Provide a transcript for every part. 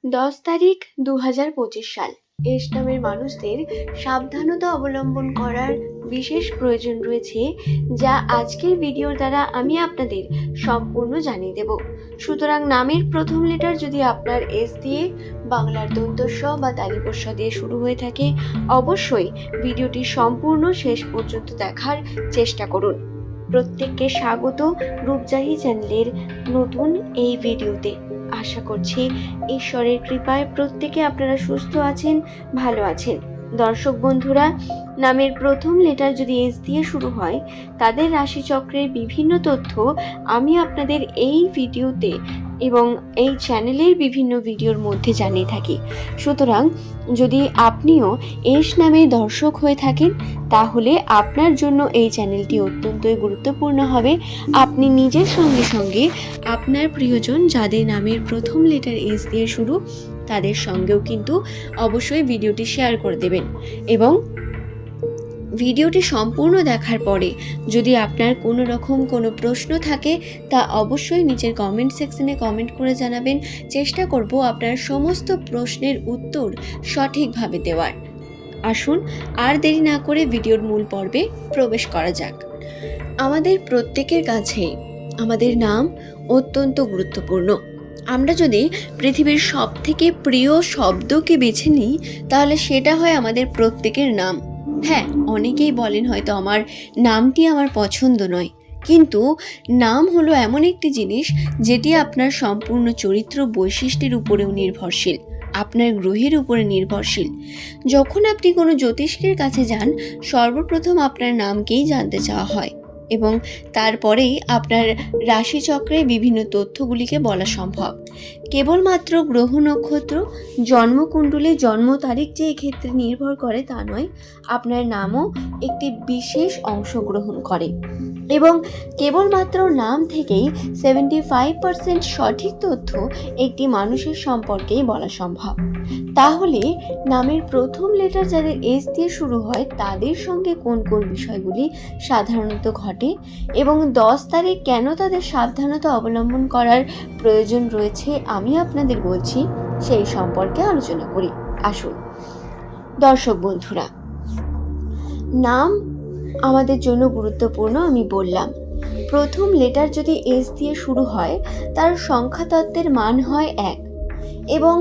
10 তারিখ 2025 সাল। এস নামের মানুষদের সাবধানতা অবলম্বন করার বিশেষ প্রয়োজন রয়েছে, যা আজকের ভিডিওর দ্বারা আমি আপনাদের সম্পূর্ণ জানিয়ে দেব। সুতরাং নামের প্রথম লেটার যদি আপনার এস দিয়ে, বাংলার দন্ত স বা তালিপর স দিয়ে শুরু হয়ে থাকে, অবশ্যই ভিডিওটি সম্পূর্ণ শেষ পর্যন্ত দেখার চেষ্টা করুন। প্রত্যেককে স্বাগত রূপজাহি চ্যানেলের নতুন এই ভিডিওতে। আশা করছি ঈশ্বরের কৃপায় প্রত্যেকে আপনারা সুস্থ আছেন, ভালো আছেন। দর্শক বন্ধুরা, নামের প্রথম লেটার যদি এস দিয়ে শুরু হয়, তাদের রাশিচক্রের বিভিন্ন তথ্য আমি আপনাদের এই ভিডিওতে এবং এই চ্যানেলের বিভিন্ন ভিডিওর মধ্যে জানিয়ে থাকি। সুতরাং যদি আপনিও এস নামের দর্শক হয়ে থাকেন, তাহলে আপনার জন্য এই চ্যানেলটি অত্যন্তই গুরুত্বপূর্ণ হবে। আপনি নিজের সঙ্গে সঙ্গে আপনার প্রিয়জন যাদের নামের প্রথম লেটার এস দিয়ে শুরু, তাদের সঙ্গেও কিন্তু অবশ্যই ভিডিওটি শেয়ার করে দেবেন। এবং ভিডিওটি সম্পূর্ণ দেখার পরে যদি আপনার কোনো রকম কোনো প্রশ্ন থাকে, তা অবশ্যই নিচের কমেন্ট সেকশনে কমেন্ট করে জানাবেন। চেষ্টা করব আপনার সমস্ত প্রশ্নের উত্তর সঠিকভাবে দেওয়ার। আসুন আর দেরি না করে ভিডিওর মূল পর্বে প্রবেশ করা যাক। আমাদের প্রত্যেকের কাছে আমাদের নাম অত্যন্ত গুরুত্বপূর্ণ। আমরা যদি পৃথিবীর সবথেকে প্রিয় শব্দকে বেছে নিই, তাহলে সেটা হয় আমাদের প্রত্যেকের নাম। হ্যাঁ, অনেকেই বলেন হয়তো আমার নামটি আমার পছন্দ নয়, কিন্তু নাম হলো এমন একটি জিনিস যেটি আপনার সম্পূর্ণ চরিত্র বৈশিষ্ট্যের উপরেও নির্ভরশীল, আপনার গ্রহের উপরে নির্ভরশীল। যখন আপনি কোনো জ্যোতিষীর কাছে যান, সর্বপ্রথম আপনার নামকেই জানতে চাওয়া হয় এবং তারপরেই আপনার রাশিচক্রের বিভিন্ন তথ্যগুলিকে বলা সম্ভব। কেবলমাত্র গ্রহ নক্ষত্র, জন্মকুণ্ডলী, জন্ম তারিখ যে এক্ষেত্রে নির্ভর করে তা নয়, আপনার নামও একটি বিশেষ অংশগ্রহণ করে এবং কেবলমাত্র নাম থেকেই 75% সঠিক তথ্য একটি মানুষের সম্পর্কেই বলা সম্ভব। তাহলে নামের প্রথম লেটার যাদের এস দিয়ে শুরু হয়, তাদের সঙ্গে কোন কোন বিষয়গুলি সাধারণত ঘটে এবং 10 তারিখ কেন তাদের সাবধানতা অবলম্বন করার প্রয়োজন রয়েছে আমি আপনাদের বলছি, সেই সম্পর্কে আলোচনা করি। আসুন দর্শক বন্ধুরা, নাম আমাদের জন্য গুরুত্বপূর্ণ। আমি বললাম, প্রথম লেটার যদি এস দিয়ে শুরু হয়, তার সংখ্যাতত্ত্বের মান হয় 1 এবং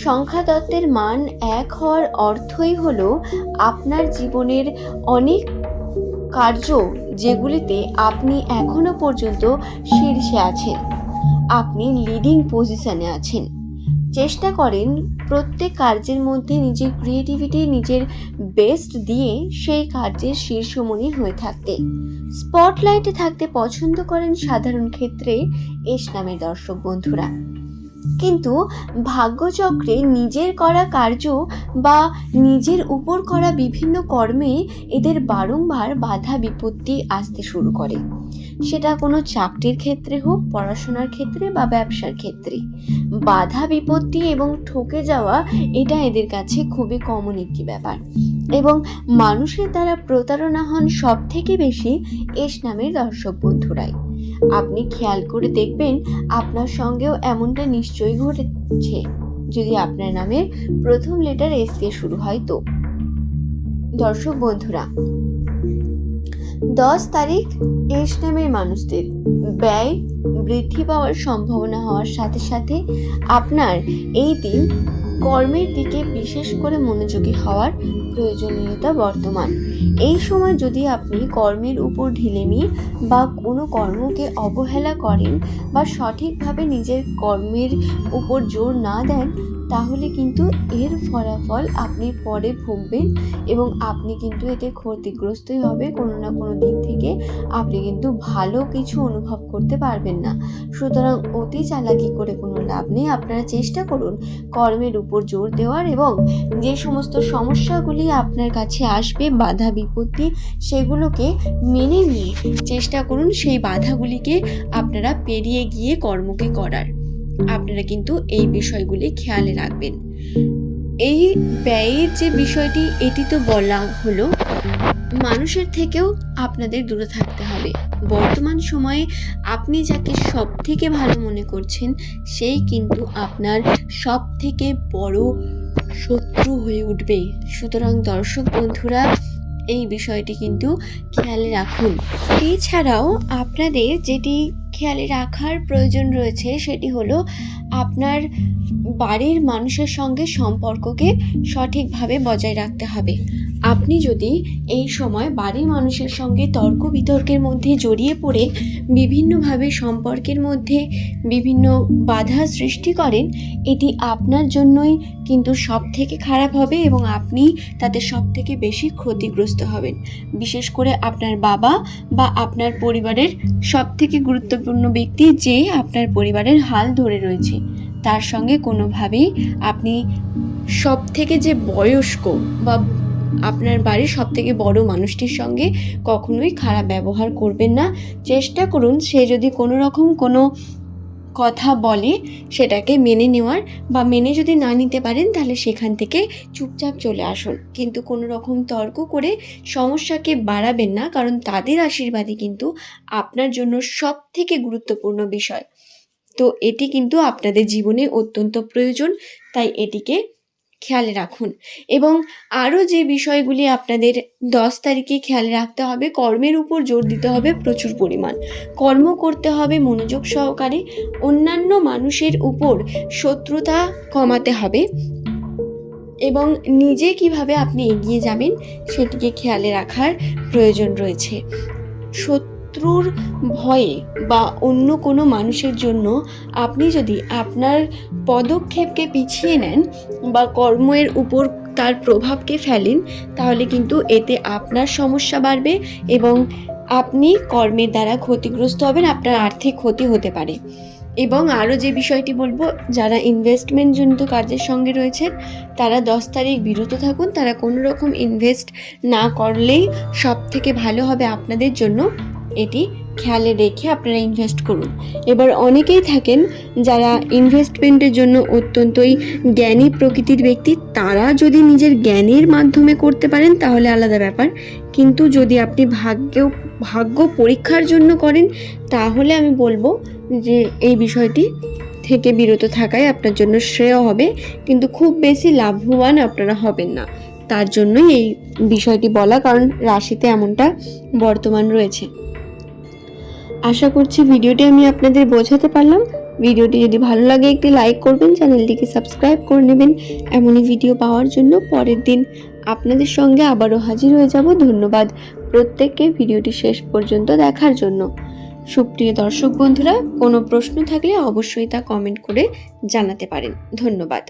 সংখ্যাতত্ত্বের মান 1 হওয়ার অর্থই হলো আপনার জীবনের অনেক কার্য যেগুলিতে আপনি এখনো পর্যন্ত শীর্ষে আছেন, আপনি লিডিং পজিশনে আছেন। চেষ্টা করেন প্রত্যেক কার্যের মধ্যে নিজের ক্রিয়েটিভিটি, নিজের বেস্ট দিয়ে সেই কার্যের শীর্ষমণি হয়ে থাকতে, স্পটলাইটে থাকতে পছন্দ করেন সাধারণ ক্ষেত্রে এস নামের দর্শক বন্ধুরা। কিন্তু ভাগ্যচক্রে নিজের করা কার্য বা নিজের উপর করা বিভিন্ন কর্মে এদের বারংবার বাধা বিপত্তি আসতে শুরু করে। সেটা কোনো চাকরির ক্ষেত্রে হোক, পড়াশোনার ক্ষেত্রে বা ব্যবসার ক্ষেত্রে, বাধা বিপত্তি এবং ঠকে যাওয়া এটা এদের কাছে খুবই কমন একটি ব্যাপার এবং মানুষের দ্বারা প্রতারণা হন সব থেকে বেশি এস নামের দর্শক বন্ধুরাই। আপনি খেয়াল করে দেখবেন আপনার সঙ্গেও এমনটা নিশ্চয়ই ঘটেছে যদি আপনার নামের প্রথম লেটার এস দিয়ে শুরু হয়। তো দর্শক বন্ধুরা, 10 তারিখ এস নামের মানুষদের ব্যয় বৃদ্ধি পাওয়ার সম্ভাবনা হওয়ার সাথে সাথে আপনার এই দিন কর্মের দিকে বিশেষ করে মনোযোগী হওয়ার প্রয়োজনীয়তা বর্তমান। এই সময় যদি আপনি কর্মের উপর ঢিলেমি বা কোনো কর্মকে অবহেলা করেন বা সঠিকভাবে নিজের কর্মের উপর জোর না দেন, তাহলে কিন্তু এর ফলাফল আপনি পরে ভুগবেন এবং আপনি কিন্তু এতে ক্ষতিগ্রস্তই হবে। কোনো না কোনো দিক থেকে আপনি কিন্তু ভালো কিছু অনুভব করতে পারবেন না। সুতরাং অতি চালাকি করে কোনো লাভ নেই। আপনারা চেষ্টা করুন কর্মের উপর জোর দেওয়ার এবং যে সমস্ত সমস্যাগুলি আপনার কাছে আসবে, বাধা বিপত্তি, সেগুলোকে মেনে নিয়ে চেষ্টা করুন সেই বাধাগুলিকে আপনারা পেরিয়ে গিয়ে কর্মকে করার। আপনারা কিন্তু এই বিষয়গুলি খেয়ালে রাখবেন। এই ব্যয়ের যে বিষয়টি, এটি তো বলা হলো, মানুষের থেকেও আপনাদের দূরে থাকতে হবে। বর্তমান সময়ে আপনি যাকে সব থেকে ভালো মনে করছেন সেই কিন্তু আপনার সব থেকে বড় শত্রু হয়ে উঠবে। সুতরাং দর্শক বন্ধুরা, এই বিষয়টি কিন্তু খেয়ালে রাখুন। এছাড়াও আপনাদের যেটি খেয়ালে রাখার প্রয়োজন রয়েছে সেটি হলো আপনার বাড়ির মানুষের সঙ্গে সম্পর্ককে সঠিকভাবে বজায় রাখতে হবে। আপনি যদি এই সময় বাড়ির মানুষের সঙ্গে তর্ক বিতর্কের মধ্যে জড়িয়ে পড়ে বিভিন্নভাবে সম্পর্কের মধ্যে বিভিন্ন বাধা সৃষ্টি করেন, এটি আপনার জন্যই কিন্তু সব থেকে খারাপ হবে এবং আপনি তাতে সব থেকে বেশি ক্ষতিগ্রস্ত হবেন। বিশেষ করে আপনার বাবা বা আপনার পরিবারের সব থেকে গুরুত্বপূর্ণ ব্যক্তি যে আপনার পরিবারের হাল ধরে রয়েছে, তার সঙ্গে কোনোভাবেই আপনি সব থেকে যে বয়স্ক বা আপনার বাড়ির সব থেকে বড় মানুষটির সঙ্গে কখনোই খারাপ ব্যবহার করবেন না। চেষ্টা করুন সে যদি কোনো রকম কোনো কথা বলে সেটাকে মেনে নেওয়ার, বা মেনে যদি না নিতে পারেন তাহলে সেখান থেকে চুপচাপ চলে আসুন। কিন্তু কোনো রকম তর্ক করে সমস্যাকে বাড়াবেন না, কারণ তাদের আশীর্বাদই কিন্তু আপনার জন্য সব থেকে গুরুত্বপূর্ণ বিষয়। তো এটি কিন্তু আপনাদের জীবনে অত্যন্ত প্রয়োজন, তাই এটিকে খেয়াল রাখুন। এবং আরও যে বিষয়গুলি আপনাদের 10 তারিখে খেয়াল রাখতে হবে, কর্মের উপর জোর দিতে হবে প্রচুর পরিমাণ। কর্ম করতে হবে মনোযোগ সহকারে, অন্যান্য মানুষের উপর শত্রুতা কমাতে হবে এবং নিজে কিভাবে আপনি এগিয়ে যাবেন সেটিকে খেয়ালে রাখার প্রয়োজন রয়েছে। শত্রুর ভয়ে বা অন্য কোনো মানুষের জন্য আপনি যদি আপনার পদক্ষেপকে পিছিয়ে নেন বা কর্মের উপর তার প্রভাবকে ফেলেন, তাহলে কিন্তু এতে আপনার সমস্যা বাড়বে এবং আপনি কর্মের দ্বারা ক্ষতিগ্রস্ত হবেন, আপনার আর্থিক ক্ষতি হতে পারে। এবং আরও যে বিষয়টি বলবো, যারা ইনভেস্টমেন্ট জনিত কাজের সঙ্গে রয়েছেন তারা 10 তারিখ বিরত থাকুন। তারা কোনো রকম ইনভেস্ট না করলেই সব থেকে ভালো হবে আপনাদের জন্য। এটি খেয়ালে রেখে আপনারা ইনভেস্ট করুন। এবার অনেকেই থাকেন যারা ইনভেস্টমেন্টের জন্য অত্যন্তই জ্ঞানী প্রকৃতির ব্যক্তি, তারা যদি নিজের জ্ঞানের মাধ্যমে করতে পারেন তাহলে আলাদা ব্যাপার, কিন্তু যদি আপনি ভাগ্য পরীক্ষার জন্য করেন তাহলে আমি বলবো যে এই বিষয়টি থেকে বিরত থাকাই আপনার জন্য শ্রেয় হবে, কিন্তু খুব বেশি লাভবান আপনারা হবেন না। তার জন্যই এই বিষয়টি বলা, কারণ রাশিতে এমনটা বর্তমান রয়েছে। আশা করছি ভিডিওটি আমি আপনাদের বোঝাতে পারলাম। ভিডিওটি যদি ভালো লাগে একটি লাইক করবেন, চ্যানেলটিকে সাবস্ক্রাইব করে নেবেন এমনই ভিডিও পাওয়ার জন্য। পরের দিন আপনাদের সঙ্গে আবারও হাজির হয়ে যাব। ধন্যবাদ প্রত্যেককে ভিডিওটি শেষ পর্যন্ত দেখার জন্য। সুপ্রিয় দর্শক বন্ধুরা, কোনো প্রশ্ন থাকলে অবশ্যই তা কমেন্ট করে জানাতে পারেন। ধন্যবাদ।